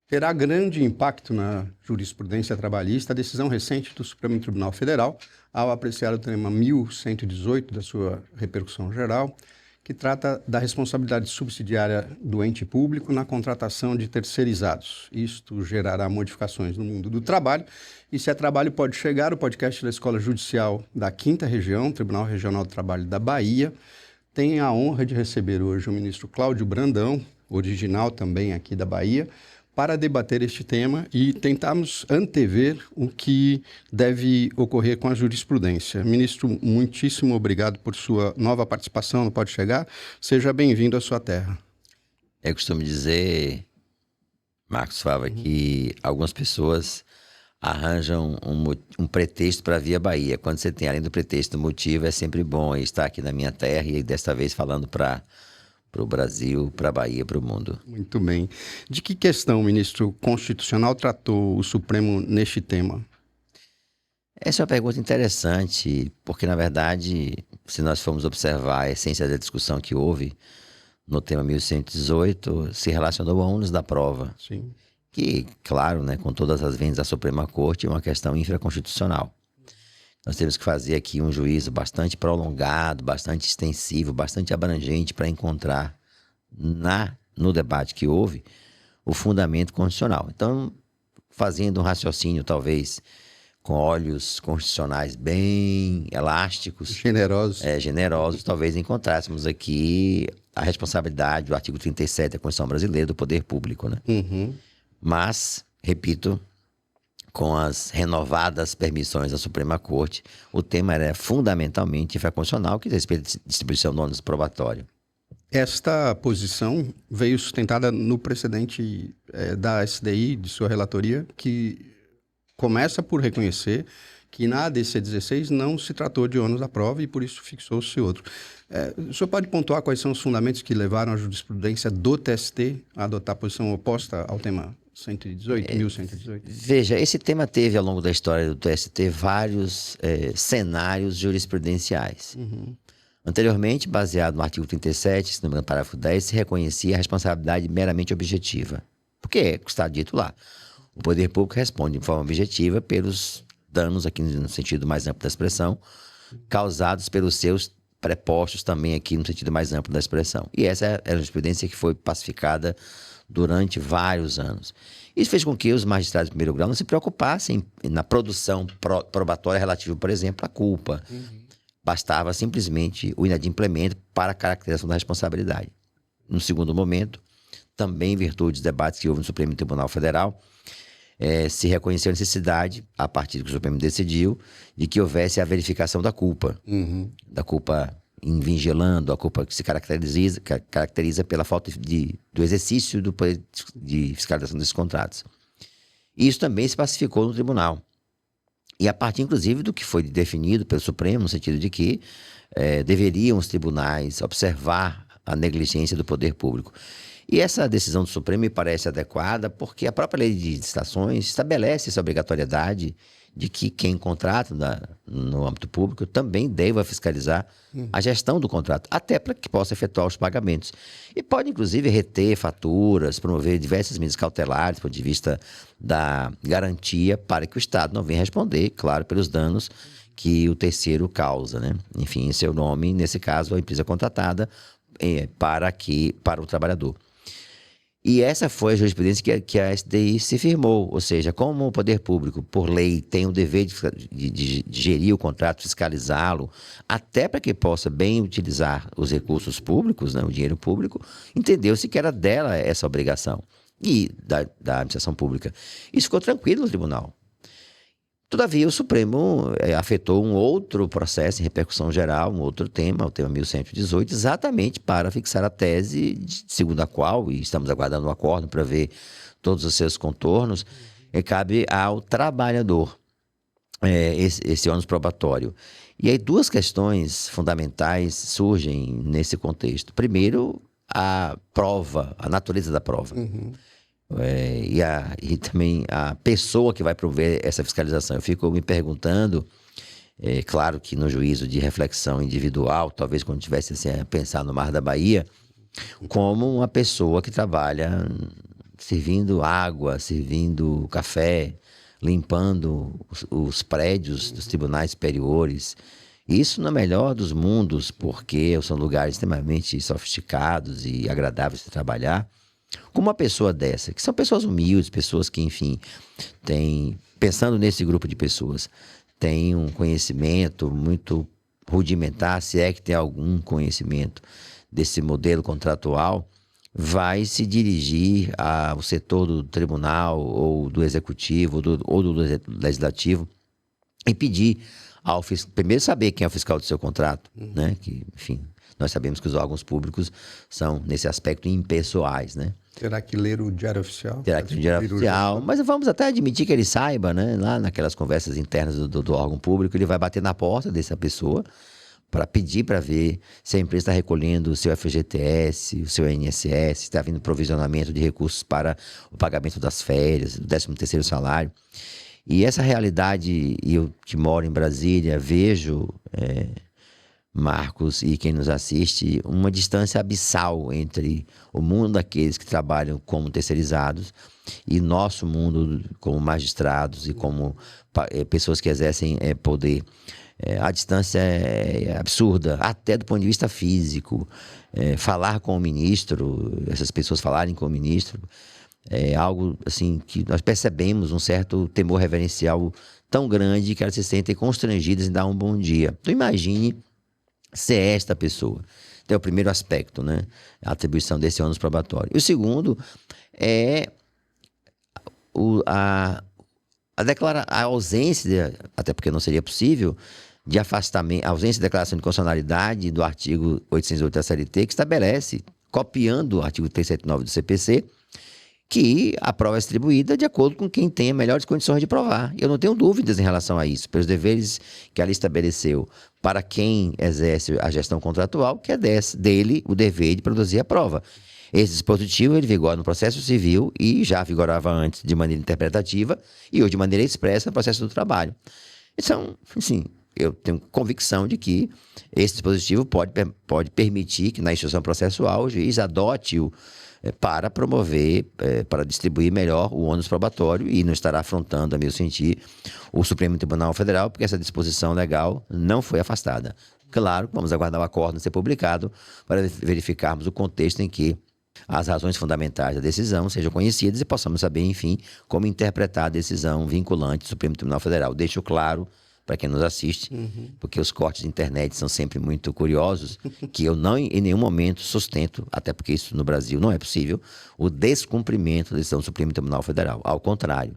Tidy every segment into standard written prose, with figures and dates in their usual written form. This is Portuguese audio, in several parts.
Terá grande impacto na jurisprudência trabalhista a decisão recente do Supremo Tribunal Federal, ao apreciar o tema 1118 da sua repercussão geral, que trata da responsabilidade subsidiária do ente público na contratação de terceirizados. Isto gerará modificações no mundo do trabalho, e se é trabalho pode chegar, o podcast da Escola Judicial da 5ª Região, Tribunal Regional do Trabalho da Bahia, tem a honra de receber hoje o ministro Cláudio Brandão, original também aqui da Bahia, para debater este tema e tentarmos antever o que deve ocorrer com a jurisprudência. Ministro, muitíssimo obrigado por sua nova participação no Pode Chegar. Seja bem-vindo à sua terra. Eu costumo dizer, Marcos Fava, que algumas pessoas arranjam um pretexto para vir à Bahia. Quando você tem, além do pretexto, o motivo, é sempre bom estar aqui na minha terra e desta vez falando para o Brasil, para a Bahia, para o mundo. Muito bem. De que questão, ministro, constitucional tratou o Supremo neste tema? Essa é uma pergunta interessante, porque, na verdade, se nós formos observar a essência da discussão que houve no tema 1118, se relacionou ao ônus da prova. Sim. Que, claro, né, com todas as vendas da Suprema Corte, é uma questão infraconstitucional. Nós temos que fazer aqui um juízo bastante prolongado, bastante extensivo, bastante abrangente para encontrar no debate que houve o fundamento constitucional. Então, fazendo um raciocínio talvez com olhos constitucionais bem elásticos, generosos, talvez encontrássemos aqui a responsabilidade do artigo 37 da Constituição Brasileira do poder público, né? Mas, repito, com as renovadas permissões da Suprema Corte, o tema era fundamentalmente infraconstitucional, que diz respeito à distribuição do ônus probatório. Esta posição veio sustentada no precedente da SDI, de sua relatoria, que começa por reconhecer que na ADC 16 não se tratou de ônus da prova e por isso fixou-se outro. O senhor pode pontuar quais são os fundamentos que levaram a jurisprudência do TST a adotar a posição oposta ao tema 1118? Veja, esse tema teve ao longo da história do TST vários cenários jurisprudenciais. Anteriormente, baseado no artigo 37, se não me engano, parágrafo 10, se reconhecia a responsabilidade meramente objetiva. Porque é o que está dito lá. O poder público responde de forma objetiva pelos danos, aqui no sentido mais amplo da expressão, causados pelos seus prepostos também aqui no sentido mais amplo da expressão. E essa é a jurisprudência que foi pacificada durante vários anos. Isso fez com que os magistrados de primeiro grau não se preocupassem na produção probatória relativa, por exemplo, à culpa. Bastava simplesmente o inadimplemento para a caracterização da responsabilidade. No segundo momento, também em virtude dos debates que houve no Supremo Tribunal Federal, se reconheceu a necessidade, a partir do que o Supremo decidiu, de que houvesse a verificação da culpa. Da culpa invigilando, a culpa que se caracteriza pela falta do exercício do poder de fiscalização desses contratos. Isso também se pacificou no tribunal. E a partir, inclusive, do que foi definido pelo Supremo, no sentido de que deveriam os tribunais observar a negligência do poder público. E essa decisão do Supremo me parece adequada porque a própria lei de licitações estabelece essa obrigatoriedade de que quem contrata no âmbito público também deva fiscalizar a gestão do contrato, até para que possa efetuar os pagamentos. E pode, inclusive, reter faturas, promover diversas medidas cautelares do ponto de vista da garantia para que o Estado não venha responder, claro, pelos danos que o terceiro causa, né? Enfim, em seu nome, nesse caso, a empresa contratada para o trabalhador. E essa foi a jurisprudência que a SDI se firmou, ou seja, como o poder público, por lei, tem o dever de gerir o contrato, fiscalizá-lo, até para que possa bem utilizar os recursos públicos, né, o dinheiro público, entendeu-se que era dela essa obrigação, e da administração pública. Isso ficou tranquilo no tribunal. Todavia, o Supremo afetou um outro processo em repercussão geral, um outro tema, o tema 1118, exatamente para fixar a tese segundo a qual, e estamos aguardando o acordo para ver todos os seus contornos, cabe ao trabalhador esse ônus probatório. E aí duas questões fundamentais surgem nesse contexto. Primeiro, a prova, a natureza da prova. E também a pessoa que vai prover essa fiscalização. Eu fico me perguntando, claro que no juízo de reflexão individual, talvez quando tivesse assim, a pensar no Mar da Bahia, como uma pessoa que trabalha servindo água, servindo café, limpando os prédios dos tribunais superiores. Isso no melhor dos mundos, porque são lugares extremamente sofisticados e agradáveis de trabalhar. Com uma pessoa dessa, que são pessoas humildes, pessoas que, enfim, pensando nesse grupo de pessoas, têm um conhecimento muito rudimentar, se é que tem algum conhecimento desse modelo contratual, vai se dirigir ao setor do tribunal ou do executivo ou do legislativo e pedir primeiro saber quem é o fiscal do seu contrato, né? Que, enfim, nós sabemos que os órgãos públicos são, nesse aspecto, impessoais, né? Terá que ler o Diário Oficial? Terá que ler o Diário Oficial, mas vamos até admitir que ele saiba, né? Lá naquelas conversas internas do órgão público, ele vai bater na porta dessa pessoa para pedir para ver se a empresa está recolhendo o seu FGTS, o seu INSS, se está havendo provisionamento de recursos para o pagamento das férias, do 13º salário. E essa realidade, e eu que moro em Brasília, vejo, Marcos e quem nos assiste, uma distância abissal entre o mundo daqueles que trabalham como terceirizados e nosso mundo como magistrados e como pessoas que exercem poder. A distância é absurda, até do ponto de vista físico. Falar com o ministro, essas pessoas falarem com o ministro, é algo assim que nós percebemos um certo temor reverencial tão grande que elas se sentem constrangidas em dar um bom dia. Então imagine ser esta pessoa. Então é o primeiro aspecto, né? A atribuição desse ônus probatório. E o segundo é a ausência, até porque não seria possível, de afastamento, a ausência de declaração de constitucionalidade do artigo 808 da CLT, que estabelece, copiando o artigo 379 do CPC, que a prova é distribuída de acordo com quem tenha melhores condições de provar. Eu não tenho dúvidas em relação a isso, pelos deveres que a lei estabeleceu para quem exerce a gestão contratual, que é dele o dever de produzir a prova. Esse dispositivo ele vigora no processo civil e já vigorava antes de maneira interpretativa e hoje de maneira expressa no processo do trabalho. Então, assim, eu tenho convicção de que esse dispositivo pode permitir que na instrução processual o juiz adote-o para promover, para distribuir melhor o ônus probatório e não estará afrontando, a meu sentir, o Supremo Tribunal Federal, porque essa disposição legal não foi afastada. Claro, vamos aguardar o acórdão ser publicado para verificarmos o contexto em que as razões fundamentais da decisão sejam conhecidas e possamos saber, enfim, como interpretar a decisão vinculante do Supremo Tribunal Federal. Deixo claro para quem nos assiste, porque os cortes de internet são sempre muito curiosos, que eu não em nenhum momento sustento, até porque isso no Brasil não é possível, o descumprimento da decisão do Supremo Tribunal Federal. Ao contrário,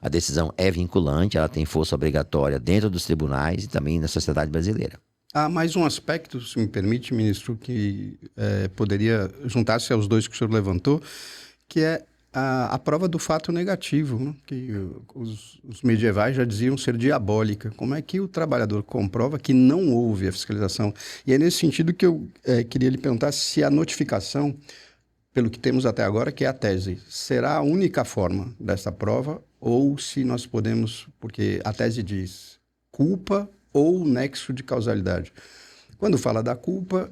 a decisão é vinculante, ela tem força obrigatória dentro dos tribunais e também na sociedade brasileira. Há mais um aspecto, se me permite, ministro, que poderia juntar-se aos dois que o senhor levantou, que é a prova do fato negativo, né? Que os medievais já diziam ser diabólica. Como é que o trabalhador comprova que não houve a fiscalização? E é nesse sentido que eu queria lhe perguntar se a notificação, pelo que temos até agora, que é a tese, será a única forma dessa prova ou se nós podemos, porque a tese diz culpa ou nexo de causalidade. Quando fala da culpa,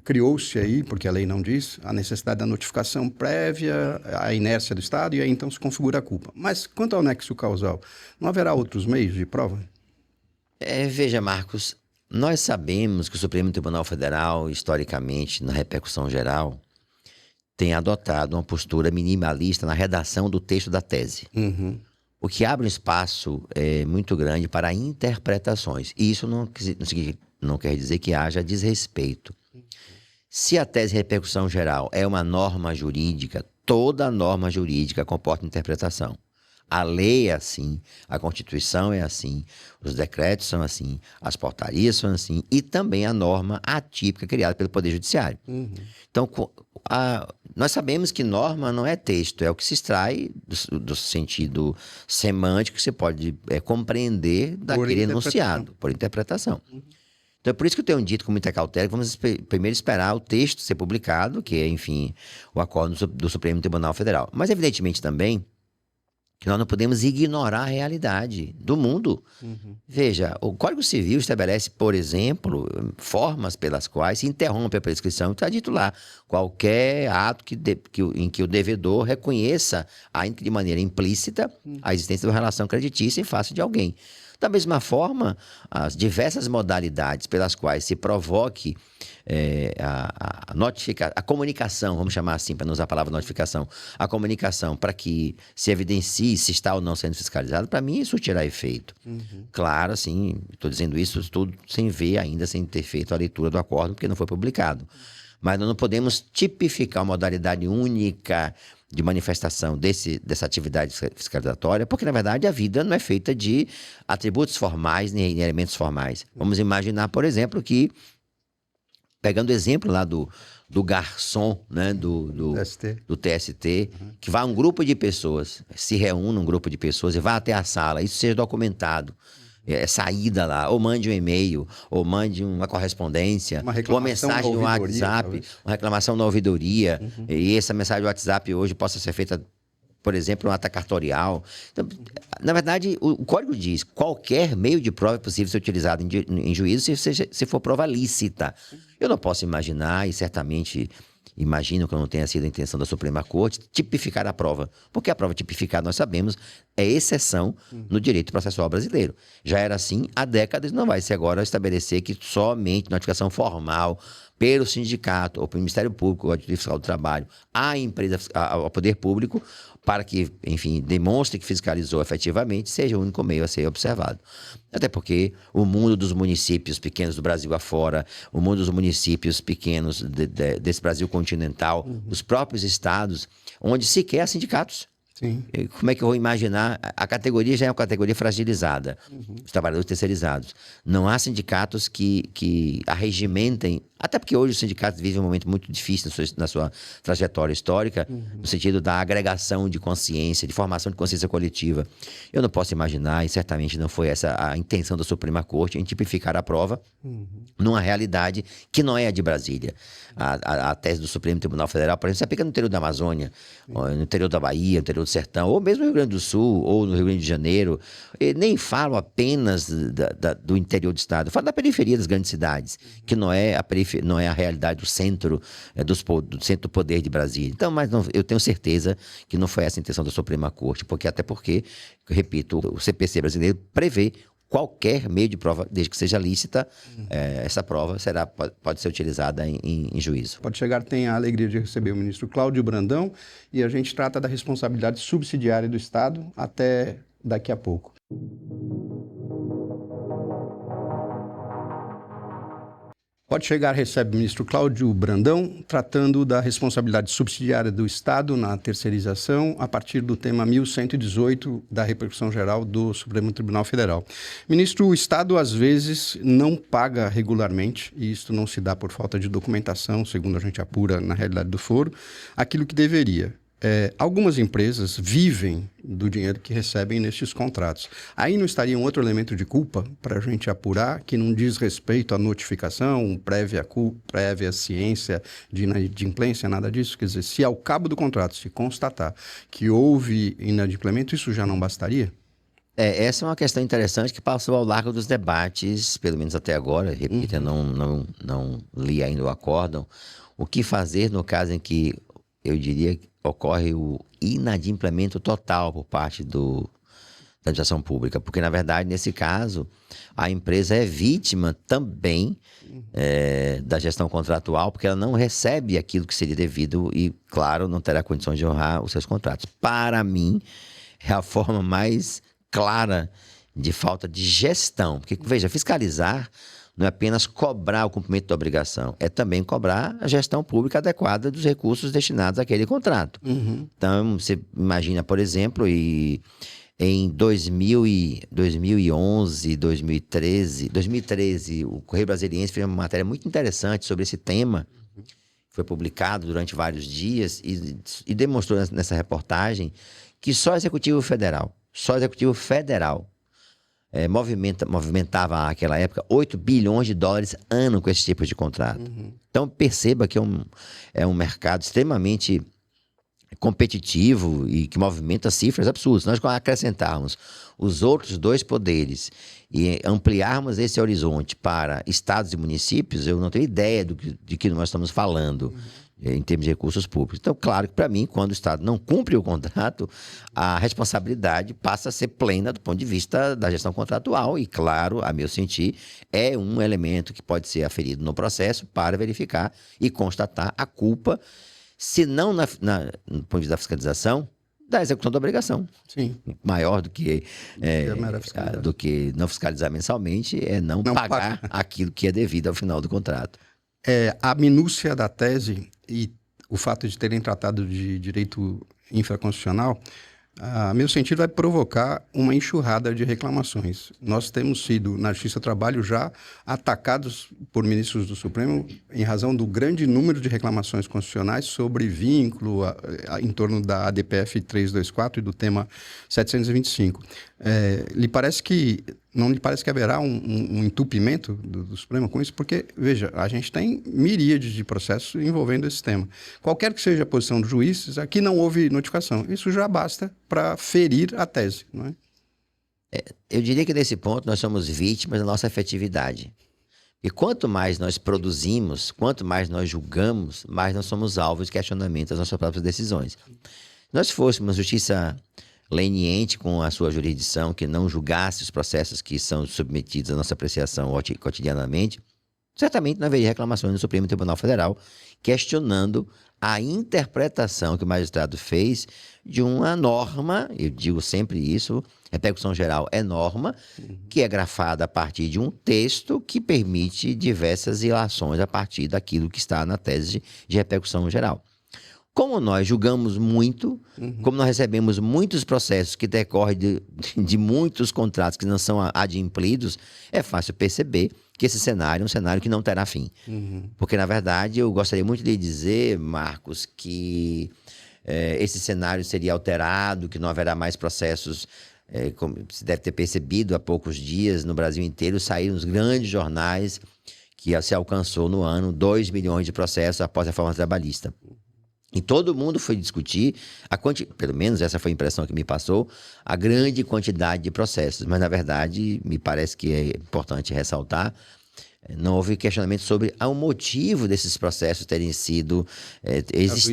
criou-se aí, porque a lei não diz, a necessidade da notificação prévia, a inércia do Estado, e aí então se configura a culpa. Mas quanto ao nexo causal, não haverá outros meios de prova? Veja, Marcos, nós sabemos que o Supremo Tribunal Federal, historicamente, na repercussão geral, tem adotado uma postura minimalista na redação do texto da tese. O que abre um espaço muito grande para interpretações. E isso não quer dizer que haja desrespeito. Se a tese de repercussão geral é uma norma jurídica, toda norma jurídica comporta interpretação. A lei é assim, a Constituição é assim, os decretos são assim, as portarias são assim e também a norma atípica criada pelo Poder Judiciário. Então, nós sabemos que norma não é texto, é o que se extrai do sentido semântico que você pode compreender daquele enunciado, por interpretação. Então, é por isso que eu tenho dito com muita cautela que vamos primeiro esperar o texto ser publicado, que é, enfim, o acordo do Supremo Tribunal Federal. Mas, evidentemente, também que nós não podemos ignorar a realidade do mundo. Veja, o Código Civil estabelece, por exemplo, formas pelas quais se interrompe a prescrição. Está dito lá, qualquer ato em que o devedor reconheça, ainda que de maneira implícita, a existência de uma relação creditícia em face de alguém. Da mesma forma, as diversas modalidades pelas quais se provoque a comunicação, vamos chamar assim, para não usar a palavra notificação, a comunicação para que se evidencie se está ou não sendo fiscalizado, para mim isso terá efeito. Claro, assim, estou dizendo isso tudo sem ver ainda, sem ter feito a leitura do acordo, porque não foi publicado. Mas nós não podemos tipificar uma modalidade única de manifestação dessa atividade fiscalizatória, porque, na verdade, a vida não é feita de atributos formais nem elementos formais. Vamos imaginar, por exemplo, que, pegando o exemplo lá do garçom, né, do TST, que vai um grupo de pessoas, se reúne um grupo de pessoas e vai até a sala, isso seja documentado. Saída lá, ou mande um e-mail, ou mande uma correspondência, uma mensagem no WhatsApp, talvez. Uma reclamação na ouvidoria, e essa mensagem do WhatsApp hoje possa ser feita, por exemplo, um ata cartorial. Então, na verdade, o código diz que qualquer meio de prova é possível ser utilizado em juízo se for prova lícita. Eu não posso imaginar, e certamente imagino que não tenha sido a intenção da Suprema Corte, tipificar a prova. Porque a prova tipificada, nós sabemos, é exceção no direito processual brasileiro. Já era assim há décadas, não vai ser agora estabelecer que somente notificação formal pelo sindicato ou pelo Ministério Público ou Auditoria Fiscal do Trabalho à empresa, ao poder público, para que, enfim, demonstre que fiscalizou efetivamente, seja o único meio a ser observado. Até porque o mundo dos municípios pequenos do Brasil afora, o mundo dos municípios pequenos desse Brasil continental, os próprios estados, onde sequer há sindicatos. Sim. Como é que eu vou imaginar? A categoria já é uma categoria fragilizada, os trabalhadores terceirizados. Não há sindicatos que arregimentem, até porque hoje os sindicatos vivem um momento muito difícil na sua trajetória histórica, no sentido da agregação de consciência, de formação de consciência coletiva. Eu não posso imaginar, e certamente não foi essa a intenção da Suprema Corte, em tipificar a prova numa realidade que não é a de Brasília. A tese do Supremo Tribunal Federal, por exemplo, se aplica no interior da Amazônia, no interior da Bahia, no interior do Sertão, ou mesmo no Rio Grande do Sul, ou no Rio Grande de Janeiro. Eu nem falo apenas do interior do estado, eu falo da periferia das grandes cidades, que não é a realidade do centro, do centro do poder de Brasília. Então, mas não, eu tenho certeza que não foi essa a intenção da Suprema Corte, até porque, repito, o CPC brasileiro prevê qualquer meio de prova, desde que seja lícita, essa prova pode ser utilizada em juízo. Pode Chegar tem a alegria de receber o ministro Cláudio Brandão e a gente trata da responsabilidade subsidiária do Estado até daqui a pouco. Pode Chegar recebe o ministro Cláudio Brandão, tratando da responsabilidade subsidiária do Estado na terceirização, a partir do tema 1118 da repercussão geral do Supremo Tribunal Federal. Ministro, o Estado às vezes não paga regularmente, e isto não se dá por falta de documentação, segundo a gente apura na realidade do foro, aquilo que deveria. Algumas empresas vivem do dinheiro que recebem nestes contratos. Aí não estaria um outro elemento de culpa para a gente apurar, que não diz respeito à notificação, prévia ciência de inadimplência, nada disso? Quer dizer, se ao cabo do contrato se constatar que houve inadimplemento, isso já não bastaria? Essa é uma questão interessante que passou ao largo dos debates, pelo menos até agora. Repito, eu não li ainda o acórdão. O que fazer no caso em que, eu diria, ocorre o inadimplemento total por parte da administração pública, porque, na verdade, nesse caso, a empresa é vítima também da gestão contratual, porque ela não recebe aquilo que seria devido e, claro, não terá condições de honrar os seus contratos. Para mim, é a forma mais clara de falta de gestão, porque, veja, fiscalizar não é apenas cobrar o cumprimento da obrigação, é também cobrar a gestão pública adequada dos recursos destinados àquele contrato. Então, você imagina, por exemplo, em 2011, 2013, o Correio Brasiliense fez uma matéria muito interessante sobre esse tema, foi publicado durante vários dias e demonstrou nessa reportagem que só o Executivo Federal movimentava naquela época 8 bilhões de dólares ano com esse tipo de contrato. Então perceba que é um mercado extremamente competitivo e que movimenta cifras absurdas. Nós acrescentarmos os outros dois poderes e ampliarmos esse horizonte para estados e municípios, eu não tenho ideia de que nós estamos falando em termos de recursos públicos. Então, claro que para mim, quando o Estado não cumpre o contrato, a responsabilidade passa a ser plena do ponto de vista da gestão contratual e, claro, a meu sentir, é um elemento que pode ser aferido no processo para verificar e constatar a culpa, se não no ponto de vista da fiscalização, da execução da obrigação. Sim. Maior do que, Do que não fiscalizar mensalmente é não pagar aquilo que é devido ao final do contrato. A minúcia da tese e o fato de terem tratado de direito infraconstitucional, a meu sentido, vai provocar uma enxurrada de reclamações. Nós temos sido, na Justiça do Trabalho, já atacados por ministros do Supremo em razão do grande número de reclamações constitucionais sobre vínculo em torno da ADPF 324 e do tema 725. Não lhe parece que haverá um entupimento do Supremo com isso? Porque, veja, a gente tem miríades de processos envolvendo esse tema. Qualquer que seja a posição dos juízes, aqui não houve notificação. Isso já basta para ferir a tese, não é? Eu diria que nesse ponto nós somos vítimas da nossa efetividade. E quanto mais nós produzimos, quanto mais nós julgamos, mais nós somos alvos de questionamento das nossas próprias decisões. Se nós fôssemos justiça leniente com a sua jurisdição, que não julgasse os processos que são submetidos à nossa apreciação cotidianamente, certamente não haveria reclamações no Supremo Tribunal Federal questionando a interpretação que o magistrado fez de uma norma, eu digo sempre isso, repercussão geral é norma, que é grafada a partir de um texto que permite diversas ilações a partir daquilo que está na tese de repercussão geral. Como nós julgamos muito, como nós recebemos muitos processos que decorrem de muitos contratos que não são adimplidos, é fácil perceber que esse cenário é um cenário que não terá fim. Porque, na verdade, eu gostaria muito de dizer, Marcos, que esse cenário seria alterado, que não haverá mais processos, como se deve ter percebido há poucos dias, no Brasil inteiro, saíram os grandes jornais que se alcançou no ano 2 milhões de processos após a reforma trabalhista. E todo mundo foi discutir, pelo menos essa foi a impressão que me passou, a grande quantidade de processos. Mas, na verdade, me parece que é importante ressaltar, não houve questionamento sobre o motivo desses processos terem sido,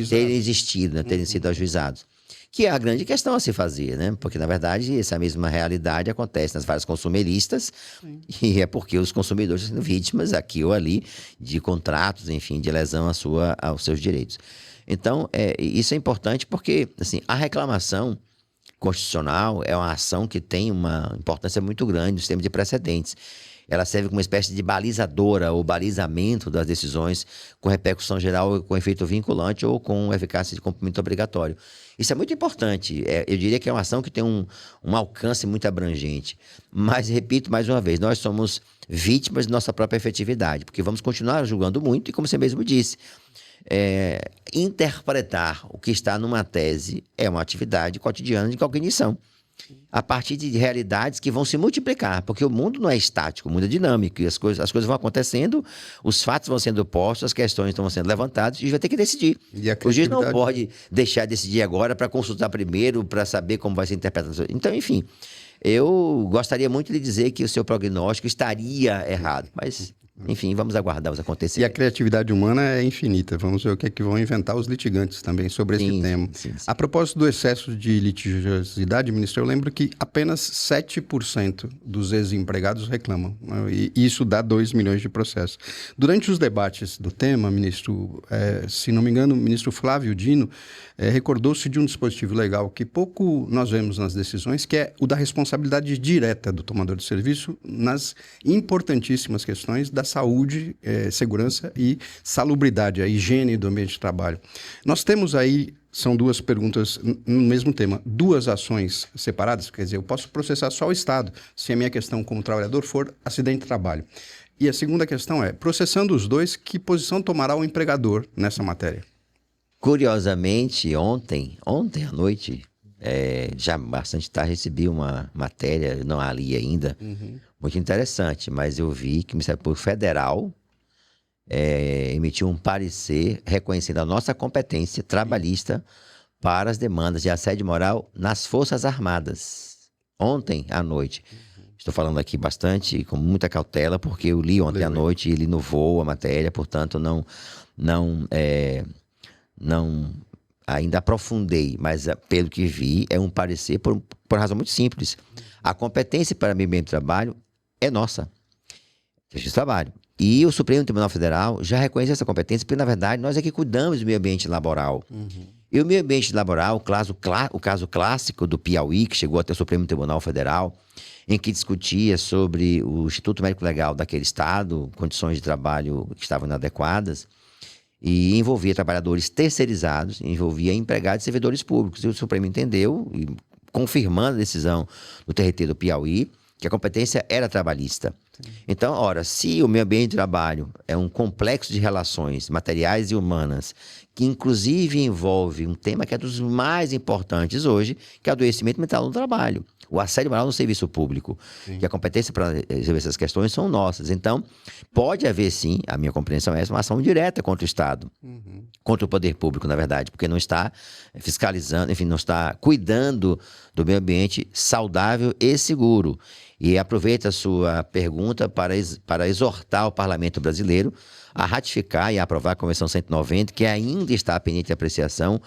terem existido, né, terem sido ajuizados. Que é a grande questão a se fazer, né? Porque, na verdade, essa mesma realidade acontece nas várias consumeristas, e é porque os consumidores estão sendo vítimas, aqui ou ali, de contratos, enfim, de lesão aos seus direitos. Então, isso é importante porque, assim, a reclamação constitucional é uma ação que tem uma importância muito grande no sistema de precedentes. Ela serve como uma espécie de balizadora ou balizamento das decisões com repercussão geral, com efeito vinculante ou com eficácia de cumprimento obrigatório. Isso é muito importante. Eu diria que é uma ação que tem um alcance muito abrangente. Mas, repito mais uma vez, nós somos vítimas de nossa própria efetividade, porque vamos continuar julgando muito e, como você mesmo disse, interpretar o que está numa tese é uma atividade cotidiana de cognição, a partir de realidades que vão se multiplicar, porque o mundo não é estático, o mundo é dinâmico, e as coisas vão acontecendo, os fatos vão sendo postos, as questões estão sendo levantadas, e a gente vai ter que decidir. O juiz não pode deixar de decidir agora para consultar primeiro, para saber como vai ser interpretado. Então, enfim, eu gostaria muito de dizer que o seu prognóstico estaria errado, mas... Enfim, vamos aguardar os acontecimentos. E a criatividade humana é infinita. Vamos ver o que é que vão inventar os litigantes também sobre esse tema. Sim. A propósito do excesso de litigiosidade, ministro, eu lembro que apenas 7% dos ex-empregados reclamam. E isso dá 2 milhões de processos. Durante os debates do tema, ministro, se não me engano, o ministro Flávio Dino recordou-se de um dispositivo legal que pouco nós vemos nas decisões, que é o da responsabilidade direta do tomador de serviço nas importantíssimas questões da saúde, segurança e salubridade, a higiene do ambiente de trabalho. Nós temos aí, são duas perguntas no mesmo tema, duas ações separadas, quer dizer, eu posso processar só o Estado, se a minha questão como trabalhador for acidente de trabalho. E a segunda questão é, processando os dois, que posição tomará o empregador nessa matéria? Curiosamente, ontem à noite, já bastante tarde, recebi uma matéria, não a li ainda, muito interessante, mas eu vi que o Ministério Público Federal emitiu um parecer reconhecendo a nossa competência trabalhista para as demandas de assédio moral nas Forças Armadas. Ontem à noite. Estou falando aqui bastante, com muita cautela, porque eu li ontem à noite e li no voo a matéria, portanto não ainda aprofundei, mas pelo que vi, é um parecer por razão muito simples. A competência para meio ambiente de trabalho é nossa, Justiça do Trabalho. E o Supremo Tribunal Federal já reconhece essa competência, porque, na verdade, nós é que cuidamos do meio ambiente laboral. E o meio ambiente laboral, o caso clássico do Piauí, que chegou até o Supremo Tribunal Federal, em que discutia sobre o Instituto Médico Legal daquele estado, condições de trabalho que estavam inadequadas, e envolvia trabalhadores terceirizados, envolvia empregados e servidores públicos. E o Supremo entendeu, e confirmando a decisão do TRT do Piauí, que a competência era trabalhista. Então, ora, se o meio ambiente de trabalho é um complexo de relações materiais e humanas, que inclusive envolve um tema que é dos mais importantes hoje, que é o adoecimento mental no trabalho, o assédio moral no serviço público, que a competência para resolver essas questões são nossas. Então, pode haver sim, a minha compreensão é essa, uma ação direta contra o Estado, contra o poder público, na verdade, porque não está fiscalizando, enfim, não está cuidando do meio ambiente saudável e seguro. E aproveito a sua pergunta para exortar o Parlamento brasileiro a ratificar e a aprovar a Convenção 190, que ainda está pendente de apreciação.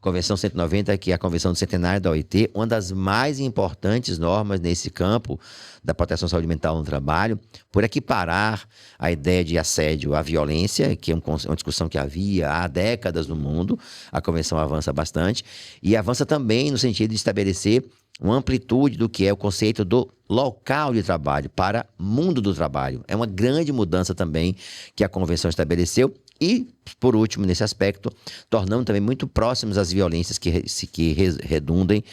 Convenção 190, que é a Convenção do Centenário da OIT, uma das mais importantes normas nesse campo da proteção à saúde mental no trabalho, por equiparar a ideia de assédio à violência, que é uma discussão que havia há décadas no mundo. A Convenção avança bastante e avança também no sentido de estabelecer uma amplitude do que é o conceito do local de trabalho para mundo do trabalho. É uma grande mudança também que a Convenção estabeleceu e, por último, nesse aspecto, tornando também muito próximos as violências que redundem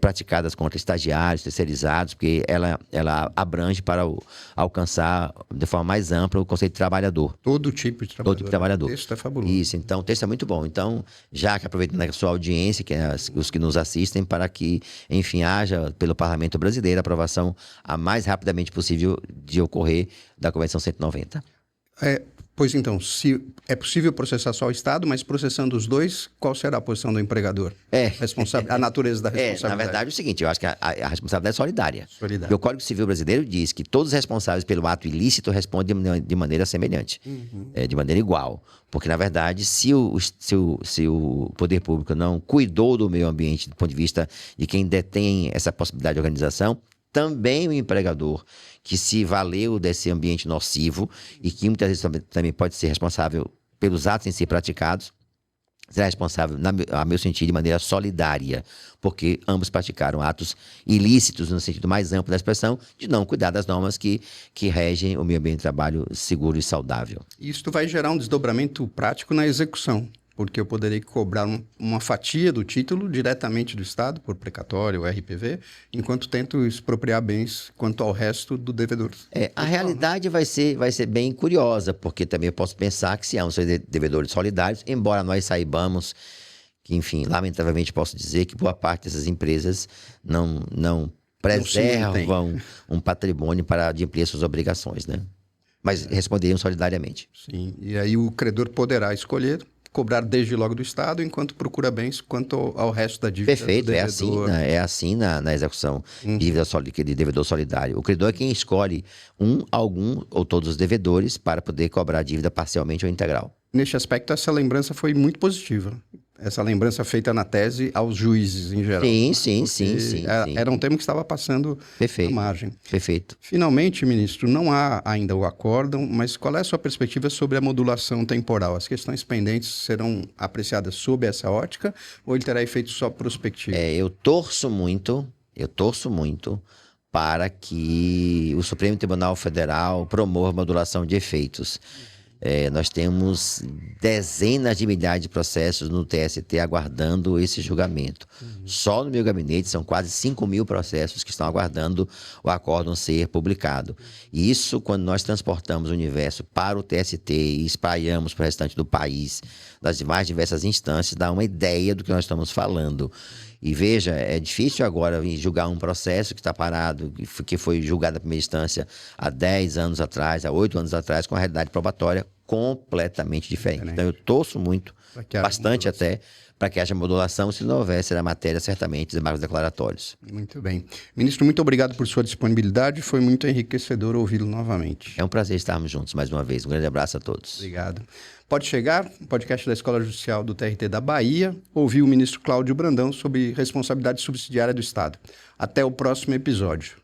praticadas contra estagiários, terceirizados, porque ela abrange para alcançar de forma mais ampla o conceito de trabalhador. Todo tipo de trabalhador. Todo tipo de trabalhador. O texto é fabuloso. Isso, então o texto é muito bom. Então, já que aproveitando a sua audiência, que é os que nos assistem, para que, enfim, haja pelo Parlamento Brasileiro a aprovação a mais rapidamente possível de ocorrer da Convenção 190. Pois então, se é possível processar só o Estado, mas processando os dois, qual será a posição do empregador? A natureza da responsabilidade. Na verdade, é o seguinte, eu acho que a responsabilidade é solidária. Porque o Código Civil Brasileiro diz que todos os responsáveis pelo ato ilícito respondem de maneira semelhante, de maneira igual. Porque, na verdade, se o poder público não cuidou do meio ambiente do ponto de vista de quem detém essa possibilidade de organização, também o empregador que se valeu desse ambiente nocivo e que muitas vezes também pode ser responsável pelos atos em si praticados, será responsável, a meu sentido, de maneira solidária, porque ambos praticaram atos ilícitos no sentido mais amplo da expressão, de não cuidar das normas que regem o meio ambiente de trabalho seguro e saudável. Isso vai gerar um desdobramento prático na execução, porque eu poderei cobrar uma fatia do título diretamente do Estado, por precatório ou RPV, enquanto tento expropriar bens quanto ao resto do devedor. A realidade vai ser bem curiosa, porque também eu posso pensar que se há uns devedores solidários, embora nós saibamos que, enfim, lamentavelmente posso dizer que boa parte dessas empresas não preservam um patrimônio para adimplir suas obrigações, né? Mas responderiam solidariamente. Sim, e aí o credor poderá escolher cobrar desde logo do Estado, enquanto procura bens quanto ao resto da dívida. Perfeito, é assim na execução de dívida de devedor solidário. O credor é quem escolhe algum ou todos os devedores para poder cobrar a dívida parcialmente ou integral. Neste aspecto, essa lembrança foi muito positiva. Essa lembrança feita na tese aos juízes em geral. Sim. Era um tema que estava passando à margem. Perfeito. Finalmente, ministro, não há ainda o acórdão, mas qual é a sua perspectiva sobre a modulação temporal? As questões pendentes serão apreciadas sob essa ótica ou ele terá efeito só prospectivo? Eu torço muito para que o Supremo Tribunal Federal promova a modulação de efeitos. Nós temos dezenas de milhares de processos no TST aguardando esse julgamento. Só no meu gabinete são quase 5.000 processos que estão aguardando o acórdão ser publicado. E isso, quando nós transportamos o universo para o TST e espalhamos para o restante do país, das mais diversas instâncias, dá uma ideia do que nós estamos falando. E veja, é difícil agora julgar um processo que está parado, que foi julgado na primeira instância há 10 anos atrás, há 8 anos atrás, com a realidade probatória completamente diferente. Então, eu torço muito, bastante até, para que haja modulação. Se não houver, será matéria, certamente, de marcos declaratórios. Muito bem. Ministro, muito obrigado por sua disponibilidade. Foi muito enriquecedor ouvi-lo novamente. É um prazer estarmos juntos mais uma vez. Um grande abraço a todos. Obrigado. Pode chegar, podcast da Escola Judicial do TRT da Bahia, ouvir o ministro Cláudio Brandão sobre responsabilidade subsidiária do Estado. Até o próximo episódio.